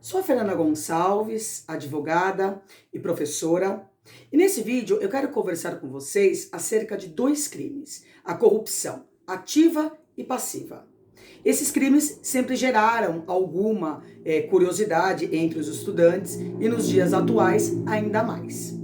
Sou a Fernanda Gonçalves, advogada e professora, e nesse vídeo eu quero conversar com vocês acerca de dois crimes: a corrupção ativa e passiva. Esses crimes sempre geraram alguma curiosidade entre os estudantes e nos dias atuais ainda mais.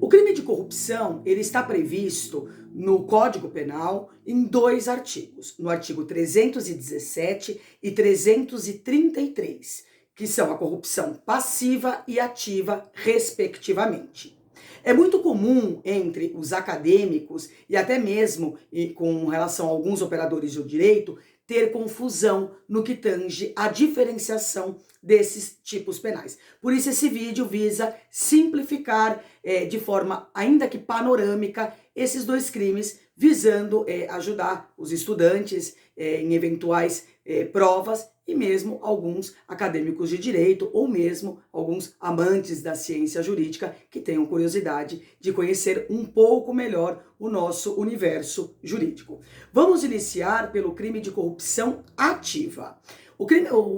O crime de corrupção, ele está previsto no Código Penal em dois artigos, no artigo 317 e 333, que são a corrupção passiva e ativa, respectivamente. É muito comum entre os acadêmicos e até mesmo com relação a alguns operadores do direito ter confusão no que tange a diferenciação desses tipos penais. Por isso esse vídeo visa simplificar de forma ainda que panorâmica esses dois crimes, visando ajudar os estudantes em eventuais provas e mesmo alguns acadêmicos de direito ou mesmo alguns amantes da ciência jurídica que tenham curiosidade de conhecer um pouco melhor o nosso universo jurídico. Vamos iniciar pelo crime de corrupção ativa. O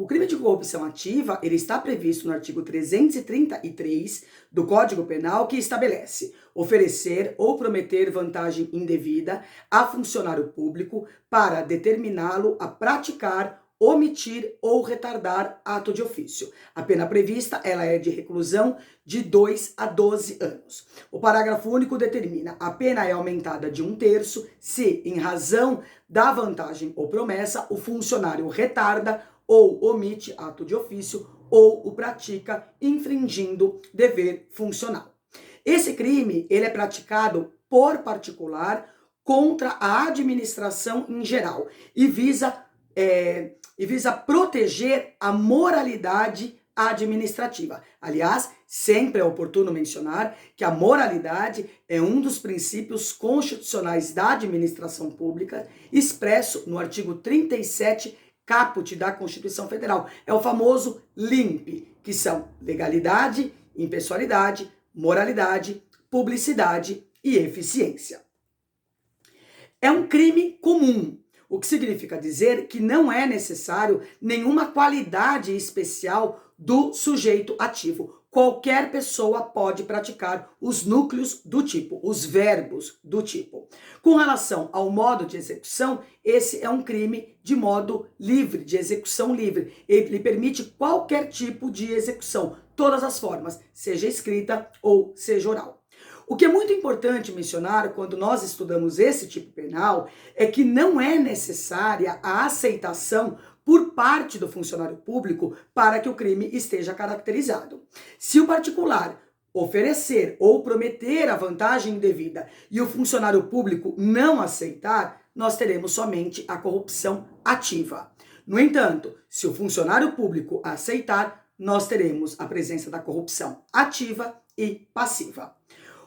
crime de corrupção ativa, ele está previsto no artigo 333 do Código Penal, que estabelece oferecer ou prometer vantagem indevida a funcionário público para determiná-lo a praticar, omitir ou retardar ato de ofício. A pena prevista, ela é de reclusão de 2 a 12 anos. O parágrafo único determina: a pena é aumentada de 1/3 se, em razão da vantagem ou promessa, o funcionário retarda ou omite ato de ofício ou o pratica infringindo dever funcional. Esse crime, ele é praticado por particular contra a administração em geral e visa proteger a moralidade administrativa. Aliás, sempre é oportuno mencionar que a moralidade é um dos princípios constitucionais da administração pública, expresso no artigo 37 caput da Constituição Federal. É o famoso LIMP, que são legalidade, impessoalidade, moralidade, publicidade e eficiência. É um crime comum, o que significa dizer que não é necessário nenhuma qualidade especial do sujeito ativo. Qualquer pessoa pode praticar os núcleos do tipo, os verbos do tipo. Com relação ao modo de execução, esse é um crime de modo livre, de execução livre. Ele permite qualquer tipo de execução, todas as formas, seja escrita ou seja oral. O que é muito importante mencionar quando nós estudamos esse tipo penal é que não é necessária a aceitação por parte do funcionário público para que o crime esteja caracterizado. Se o particular oferecer ou prometer a vantagem indevida e o funcionário público não aceitar, nós teremos somente a corrupção ativa. No entanto, se o funcionário público aceitar, nós teremos a presença da corrupção ativa e passiva.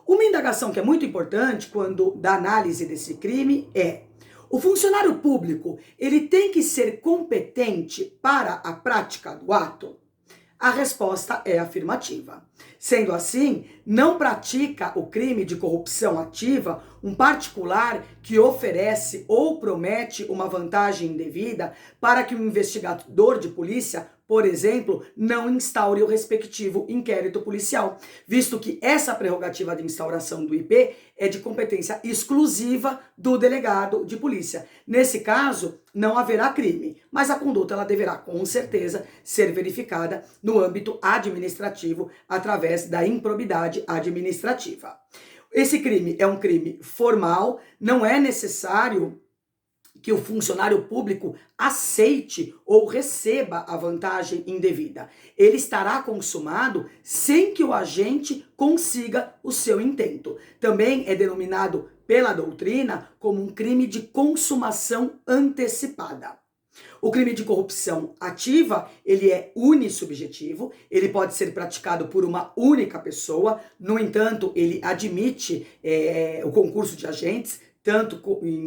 Uma indagação que é muito importante quando da análise desse crime é: o funcionário público, ele tem que ser competente para a prática do ato? A resposta é afirmativa. Sendo assim, não pratica o crime de corrupção ativa um particular que oferece ou promete uma vantagem indevida para que o investigador de polícia, por exemplo, não instaure o respectivo inquérito policial, visto que essa prerrogativa de instauração do IP é de competência exclusiva do delegado de polícia. Nesse caso, não haverá crime, mas a conduta ela deverá com certeza ser verificada no âmbito administrativo através da improbidade administrativa. Esse crime é um crime formal, não é necessário que o funcionário público aceite ou receba a vantagem indevida. Ele estará consumado sem que o agente consiga o seu intento. Também é denominado pela doutrina como um crime de consumação antecipada. O crime de corrupção ativa, ele é unissubjetivo, ele pode ser praticado por uma única pessoa, no entanto, ele admite o concurso de agentes, tanto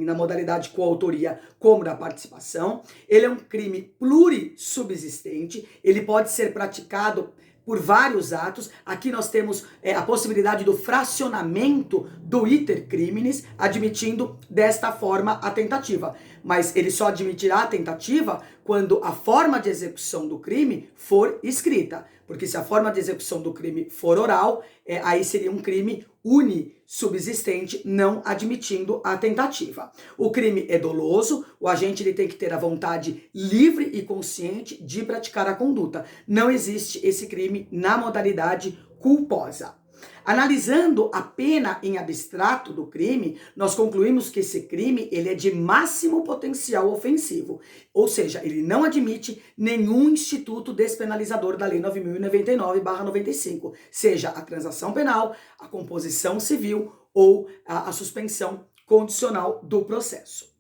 na modalidade coautoria como na participação. Ele é um crime plurissubsistente, ele pode ser praticado por vários atos. Aqui nós temos a possibilidade do fracionamento do iter criminis, admitindo desta forma a tentativa. Mas ele só admitirá a tentativa quando a forma de execução do crime for escrita. Porque se a forma de execução do crime for oral, aí seria um crime unissubsistente, não admitindo a tentativa. O crime é doloso, o agente ele tem que ter a vontade livre e consciente de praticar a conduta. Não existe esse crime na modalidade culposa. Analisando a pena em abstrato do crime, nós concluímos que esse crime ele é de máximo potencial ofensivo, ou seja, ele não admite nenhum instituto despenalizador da Lei 9.099/95, seja a transação penal, a composição civil ou a suspensão condicional do processo.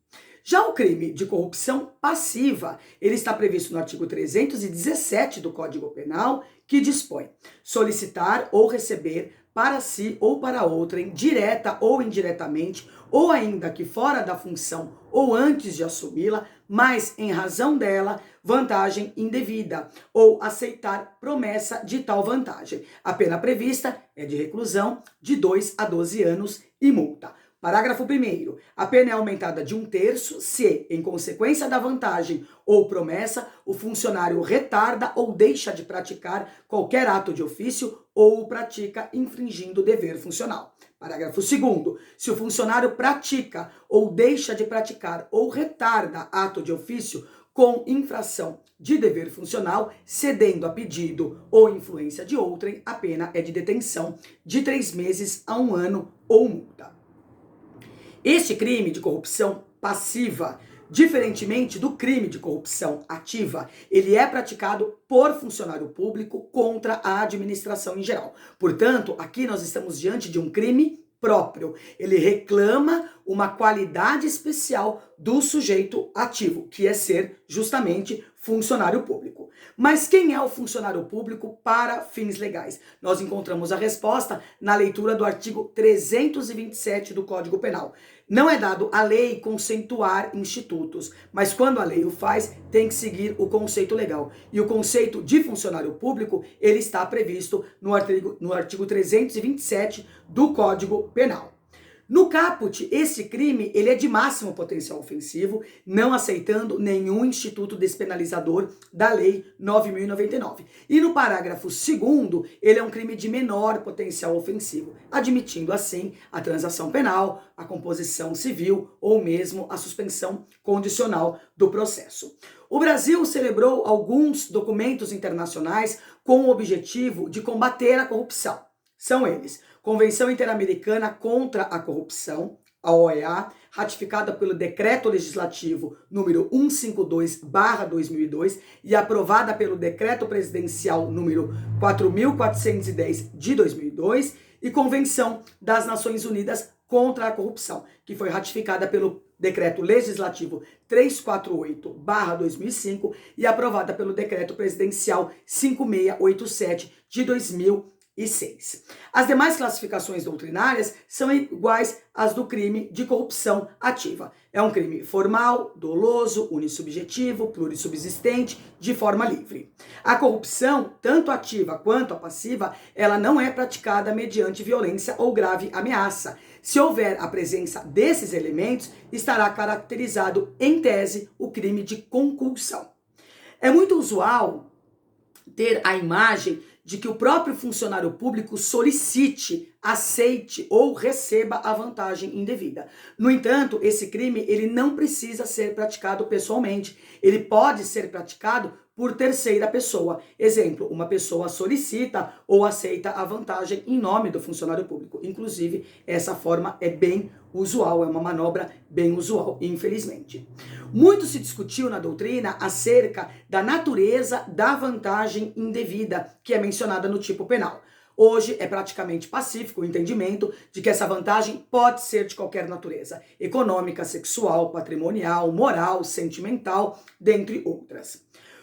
Já o crime de corrupção passiva, ele está previsto no artigo 317 do Código Penal, que dispõe: solicitar ou receber para si ou para outrem, direta ou indiretamente, ou ainda que fora da função ou antes de assumi-la, mas em razão dela, vantagem indevida, ou aceitar promessa de tal vantagem. A pena prevista é de reclusão de 2 a 12 anos e multa. Parágrafo 1º. A pena é aumentada de 1/3 se, em consequência da vantagem ou promessa, o funcionário retarda ou deixa de praticar qualquer ato de ofício ou o pratica infringindo o dever funcional. Parágrafo 2º. Se o funcionário pratica ou deixa de praticar ou retarda ato de ofício com infração de dever funcional, cedendo a pedido ou influência de outrem, a pena é de detenção de 3 meses a 1 ano ou multa. Este crime de corrupção passiva, diferentemente do crime de corrupção ativa, ele é praticado por funcionário público contra a administração em geral. Portanto, aqui nós estamos diante de um crime próprio. Ele reclama uma qualidade especial do sujeito ativo, que é ser justamente funcionário público. Mas quem é o funcionário público para fins legais? Nós encontramos a resposta na leitura do artigo 327 do Código Penal. Não é dado à lei conceituar institutos, mas quando a lei o faz, tem que seguir o conceito legal. E o conceito de funcionário público, ele está previsto no artigo 327 do Código Penal. No caput, esse crime ele é de máximo potencial ofensivo, não aceitando nenhum instituto despenalizador da Lei 9.099. E no parágrafo 2º, ele é um crime de menor potencial ofensivo, admitindo assim a transação penal, a composição civil ou mesmo a suspensão condicional do processo. O Brasil celebrou alguns documentos internacionais com o objetivo de combater a corrupção. São eles: Convenção Interamericana contra a Corrupção, a OEA, ratificada pelo Decreto Legislativo número 152/2002 e aprovada pelo Decreto Presidencial número 4.410 de 2002, e Convenção das Nações Unidas contra a Corrupção, que foi ratificada pelo Decreto Legislativo 348/2005 e aprovada pelo Decreto Presidencial 5687 de 2006. As demais classificações doutrinárias são iguais às do crime de corrupção ativa. É um crime formal, doloso, unissubjetivo, plurissubsistente, de forma livre. A corrupção, tanto ativa quanto a passiva, ela não é praticada mediante violência ou grave ameaça. Se houver a presença desses elementos, estará caracterizado, em tese, o crime de concussão. É muito usual ter a imagem de que o próprio funcionário público solicite, aceite ou receba a vantagem indevida. No entanto, esse crime ele não precisa ser praticado pessoalmente. Ele pode ser praticado por terceira pessoa. Exemplo, uma pessoa solicita ou aceita a vantagem em nome do funcionário público. Inclusive, essa forma é bem usual, é uma manobra bem usual, infelizmente. Muito se discutiu na doutrina acerca da natureza da vantagem indevida, que é mencionada no tipo penal. Hoje é praticamente pacífico o entendimento de que essa vantagem pode ser de qualquer natureza: econômica, sexual, patrimonial, moral, sentimental, dentre outras.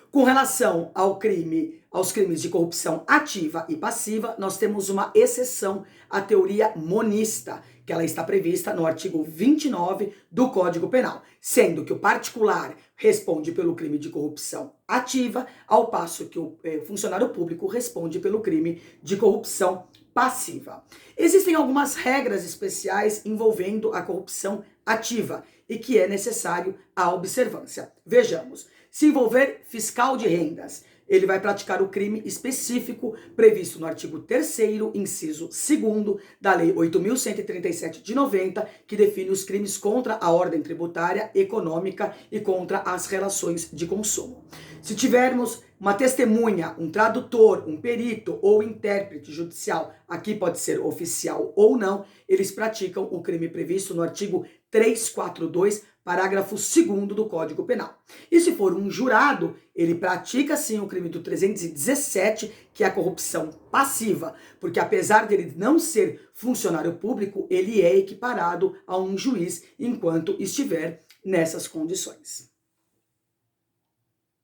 Com relação ao crime aos crimes de corrupção ativa e passiva, nós temos uma exceção à teoria monista, que ela está prevista no artigo 29 do Código Penal, sendo que o particular responde pelo crime de corrupção ativa, ao passo que o funcionário público responde pelo crime de corrupção passiva. Existem algumas regras especiais envolvendo a corrupção ativa e que é necessário a observância. Vejamos, se envolver fiscal de rendas, ele vai praticar o crime específico previsto no artigo 3º, inciso 2º da Lei 8.137 de 90, que define os crimes contra a ordem tributária, econômica e contra as relações de consumo. Se tivermos uma testemunha, um tradutor, um perito ou intérprete judicial, aqui pode ser oficial ou não, eles praticam o crime previsto no artigo 342, parágrafo 2º do Código Penal. E se for um jurado, ele pratica sim o crime do 317, que é a corrupção passiva, porque apesar dele não ser funcionário público, ele é equiparado a um juiz enquanto estiver nessas condições.